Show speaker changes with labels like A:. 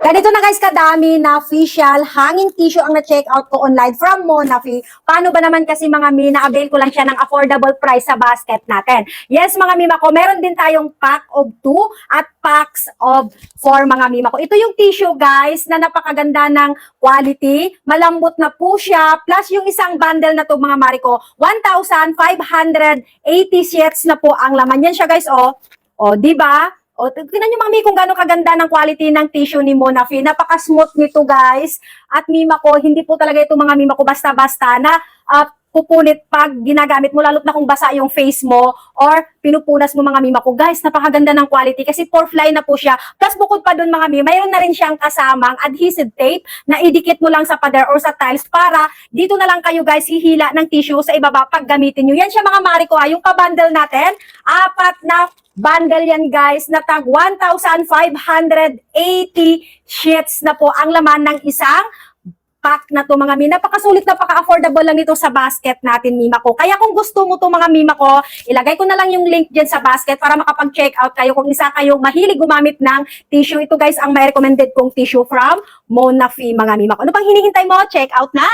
A: Ganito na guys kadami na official hanging tissue ang na-check out ko online from Monafi. Paano ba naman kasi mga mi, na-avail ko lang siya ng affordable price sa basket natin. Yes mga mima ko, meron din tayong pack of 2 at packs of 4 mga mima ko. Ito yung tissue guys na napakaganda ng quality. Malambot na po siya. Plus yung isang bundle na to mga mari ko, 1,580 sheets na po ang laman. Yan siya guys oh. O, di ba? O, tingnan nyo mami kung gaano kaganda ng quality ng tissue ni Monafi. Napaka-smooth nito guys. At mima ko, hindi po talaga ito mga mima ko basta-basta na pupunit pag ginagamit mo, lalo't na kung basa yung face mo or pinupunas mo mga mima ko. Guys, napakaganda ng quality kasi four-fly na po siya. Plus bukod pa dun mga mima, mayroon na rin siyang kasamang adhesive tape na idikit mo lang sa pader or sa tiles para dito na lang kayo guys hihila ng tissue sa ibaba pag gamitin nyo. Yan siya mga mari ko ha, yung kabundle natin, 4 na bundle yan guys, na tag 1,580 sheets na po ang laman ng isang pack na to mga mima. Napakasulit, napaka-affordable lang nito sa basket natin mima ko. Kaya kung gusto mo to mga mima ko, ilagay ko na lang yung link dyan sa basket para makapag-check out kayo kung isa kayong mahilig gumamit ng tissue. Ito guys ang may recommended kong tissue from Monafi mga mima ko. Ano pang hinihintay mo? Check out na!